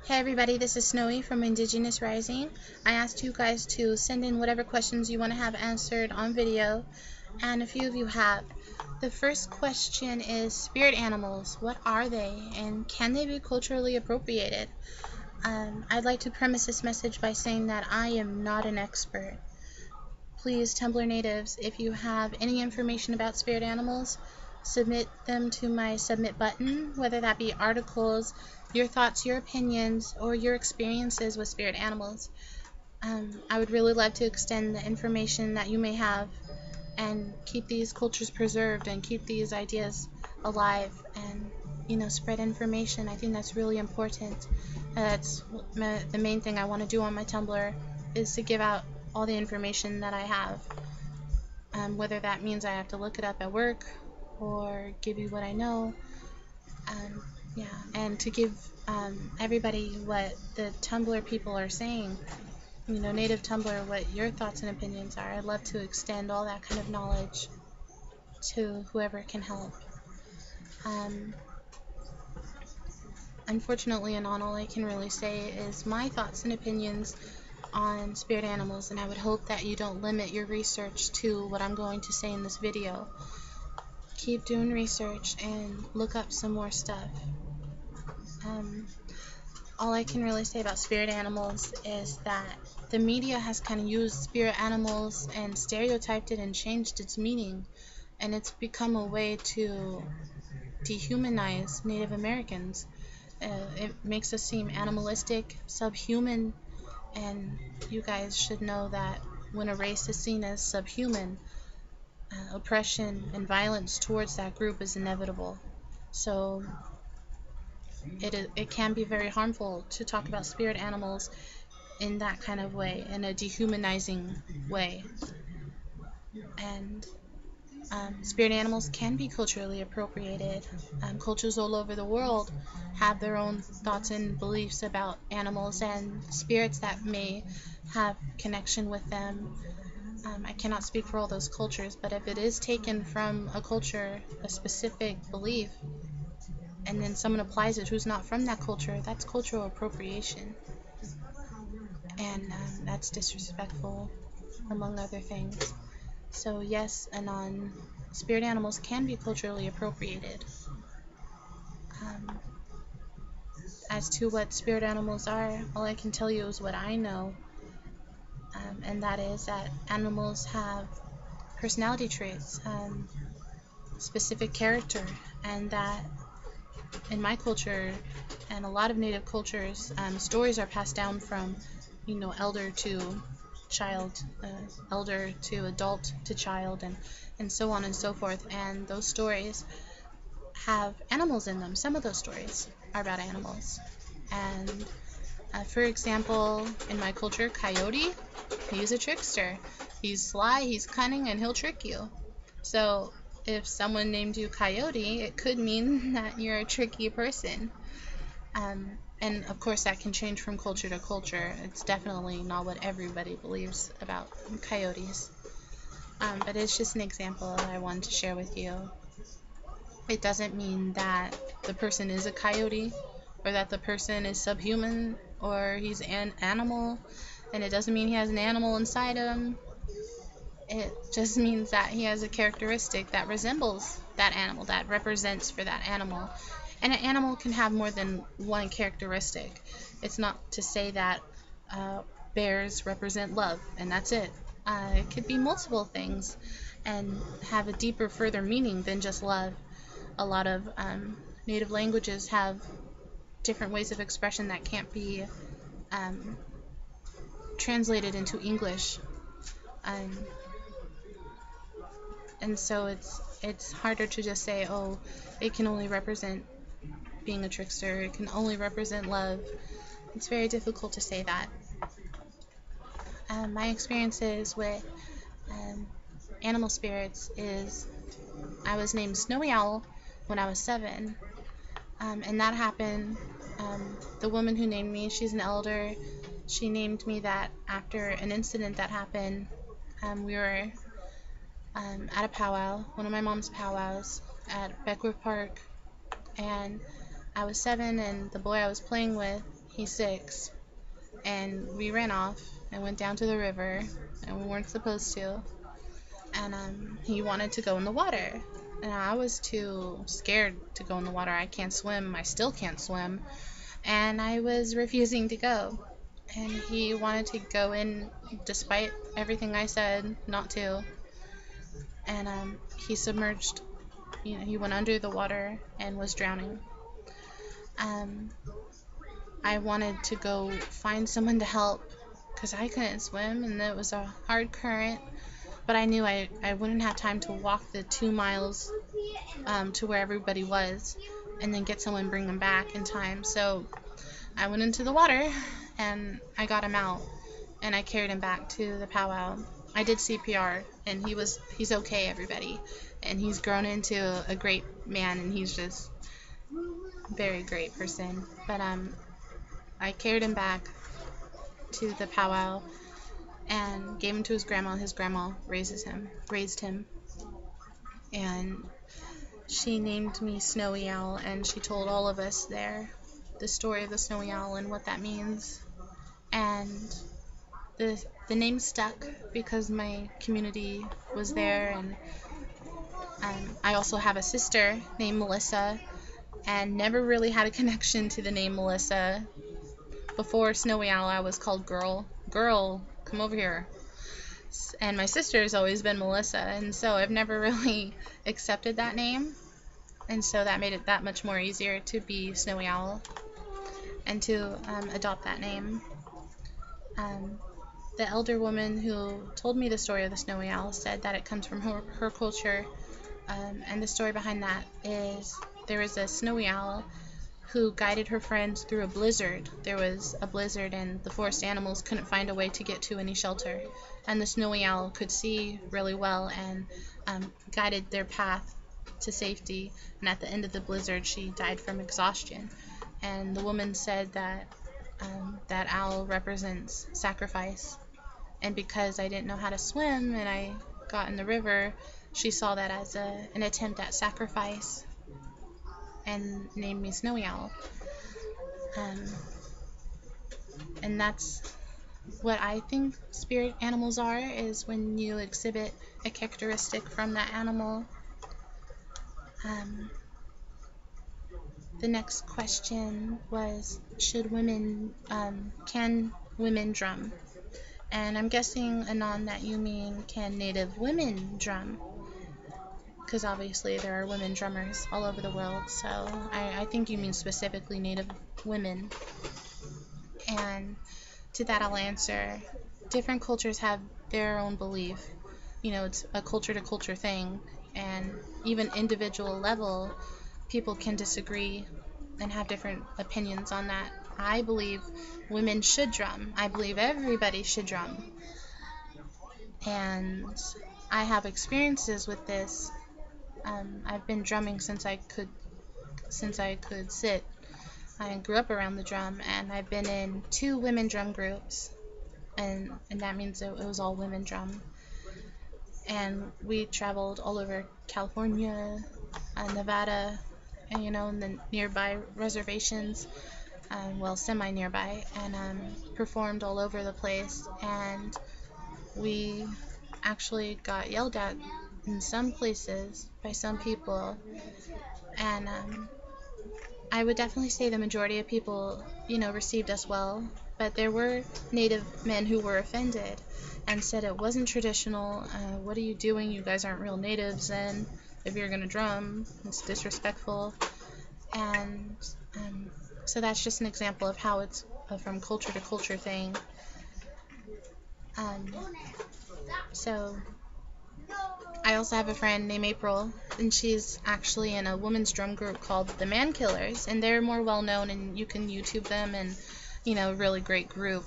Hey everybody, this is Snowy from Indigenous Rising. I asked you guys to send in whatever questions you want to have answered on video, and a few of you have. The first question is spirit animals. What are they, and can they be culturally appropriated? I'd like to premise this message by saying that I am not an expert. Please, Tumblr natives, if you have any information about spirit animals, submit them to my submit button, whether that be articles, your thoughts, your opinions, or your experiences with spirit animals. I would really love to extend the information that you may have and keep these cultures preserved and keep these ideas alive and spread information. I think that's really important. That's the main thing I want to do on my Tumblr, is to give out all the information that I have, whether that means I have to look it up at work or give you what I know. Yeah, and to give everybody what the Tumblr people are saying, native Tumblr, what your thoughts and opinions are. I'd love to extend all that kind of knowledge to whoever can help. Unfortunately, and all I can really say is my thoughts and opinions on spirit animals, and I would hope that you don't limit your research to what I'm going to say in this video. Keep doing research and look up some more stuff. All I can really say about spirit animals is that the media has kind of used spirit animals and stereotyped it and changed its meaning, and it's become a way to dehumanize Native Americans. It makes us seem animalistic, subhuman, and you guys should know that when a race is seen as subhuman, oppression and violence towards that group is inevitable. So it can be very harmful to talk about spirit animals in that kind of way, in a dehumanizing way. And spirit animals can be culturally appropriated. Cultures all over the world have their own thoughts and beliefs about animals and spirits that may have connection with them. I cannot speak for all those cultures, but if it is taken from a culture, a specific belief, and then someone applies it who's not from that culture, that's cultural appropriation. And that's disrespectful, among other things. So yes, Anon, spirit animals can be culturally appropriated. As to what spirit animals are, all I can tell you is what I know, and that is that animals have personality traits, specific character, and that in my culture and a lot of native cultures, stories are passed down from elder to child, elder to adult to child, and so on and so forth. And those stories have animals in them. Some of those stories are about animals. And for example, in my culture, Coyote, he's a trickster. He's sly, he's cunning, and he'll trick you. So if someone named you Coyote, it could mean that you're a tricky person. And of course that can change from culture to culture. It's definitely not what everybody believes about coyotes. But it's just an example that I wanted to share with you. It doesn't mean that the person is a coyote, or that the person is subhuman, or he's an animal, and it doesn't mean he has an animal inside him. It just means that he has a characteristic that resembles that animal, that represents for that animal. And an animal can have more than one characteristic. It's not to say that bears represent love, and that's it. It could be multiple things and have a deeper, further meaning than just love. A lot of native languages have different ways of expression that can't be translated into English. And so it's harder to just say, oh, it can only represent being a trickster, it can only represent love. It's very difficult to say that. My experiences with animal spirits is I was named Snowy Owl when I was 7, and that happened. The woman who named me, she's an elder. She named me that after an incident that happened. We were at a powwow, one of my mom's powwows at Beckwood Park, and I was 7, and the boy I was playing with, He's 6. And we ran off and went down to the river, and we weren't supposed to. And he wanted to go in the water. And I was too scared to go in the water. I can't swim. I still can't swim. And I was refusing to go. And he wanted to go in despite everything I said not to. And he submerged. He went under the water and was drowning. I wanted to go find someone to help because I couldn't swim and it was a hard current. But I knew I wouldn't have time to walk the 2 miles to where everybody was and then get someone, bring them back in time. So I went into the water and I got him out and I carried him back to the powwow. I did CPR and he's okay, everybody. And he's grown into a great man and he's just a very great person. But I carried him back to the powwow and gave him to his grandma. His grandma raised him. And she named me Snowy Owl, and she told all of us there the story of the Snowy Owl and what that means. And the name stuck because my community was there, and I also have a sister named Melissa, and never really had a connection to the name Melissa. Before Snowy Owl, I was called Girl, come over here. And my sister has always been Melissa, and so I've never really accepted that name. And so that made it that much more easier to be Snowy Owl and to adopt that name. The elder woman who told me the story of the Snowy Owl said that it comes from her culture, and the story behind that is there was a Snowy Owl who guided her friends through a blizzard. There was a blizzard and the forest animals couldn't find a way to get to any shelter. And the Snowy Owl could see really well and guided their path to safety. And at the end of the blizzard, she died from exhaustion. And the woman said that that owl represents sacrifice. And because I didn't know how to swim and I got in the river, she saw that as an attempt at sacrifice and named me Snowy Owl. And that's what I think spirit animals are, is when you exhibit a characteristic from that animal. The next question was, can women drum? And I'm guessing, Anon, that you mean, can Native women drum? Because obviously there are women drummers all over the world, so I think you mean specifically Native women. And to that I'll answer, different cultures have their own belief. It's a culture-to-culture thing, and even individual level, people can disagree and have different opinions on that. I believe women should drum. I believe everybody should drum. And I have experiences with this. I've been drumming since I could sit. I grew up around the drum, and I've been in 2 women drum groups, and that means it was all women drum. And we traveled all over California, Nevada, and in the nearby reservations, semi-nearby, and performed all over the place. And we actually got yelled at in some places by some people, and I would definitely say the majority of people, received us well, but there were Native men who were offended and said it wasn't traditional. What are you doing? You guys aren't real natives, and if you're gonna drum, it's disrespectful. And so that's just an example of how it's from culture to culture thing. So I also have a friend named April, and she's actually in a women's drum group called the Man Killers, and they're more well known, and you can YouTube them, and a really great group.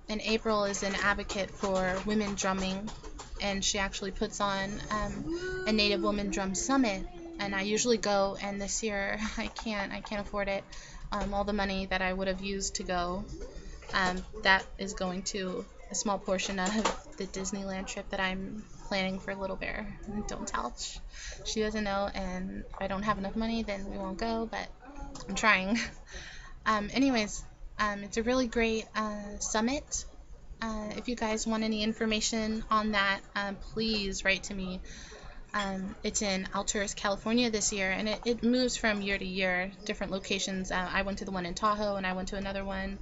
And April is an advocate for women drumming, and she actually puts on a Native Woman Drum Summit, and I usually go, and this year I can't afford it. All the money that I would have used to go, that is going to a small portion of the Disneyland trip that I'm planning for Little Bear. Don't tell. She doesn't know, and if I don't have enough money, then we won't go, but I'm trying. Anyways, it's a really great summit. If you guys want any information on that, please write to me. It's in Alturas, California this year, and it moves from year to year, different locations. I went to the one in Tahoe, and I went to another one.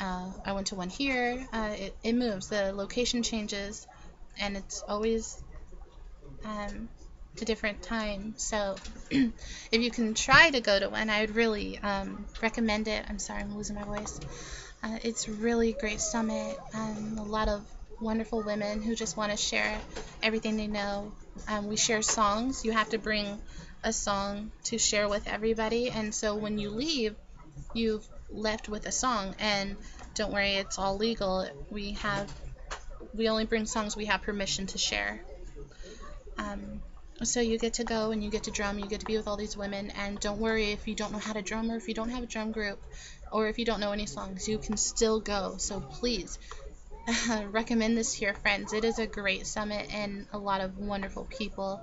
I went to one here. It moves. The location changes, and it's always a different time. So if you can try to go to one, I would really recommend it. I'm sorry, I'm losing my voice. It's a really great summit. A lot of wonderful women who just want to share everything they know. We share songs. You have to bring a song to share with everybody, and so when you leave, you've left with a song. And don't worry, it's all legal. We only bring songs we have permission to share. So you get to go and you get to drum, you get to be with all these women, and don't worry if you don't know how to drum, or if you don't have a drum group, or if you don't know any songs, you can still go. So please recommend this to your friends. It is a great summit and a lot of wonderful people,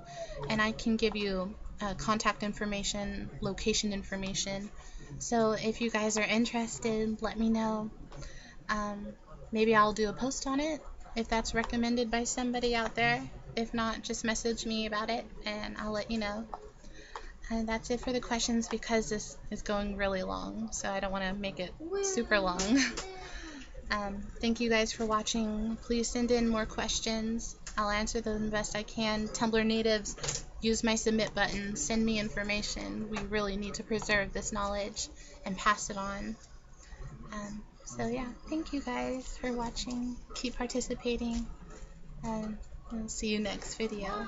and I can give you contact information, location information. So if you guys are interested, let me know. Maybe I'll do a post on it if that's recommended by somebody out there. If not, just message me about it and I'll let you know. And that's it for the questions, because this is going really long, so I don't want to make it super long. Thank you guys for watching. Please send in more questions. I'll answer them the best I can. Tumblr natives, use my submit button. Send me information. We really need to preserve this knowledge and pass it on. So yeah, thank you guys for watching. Keep participating, and I'll see you next video.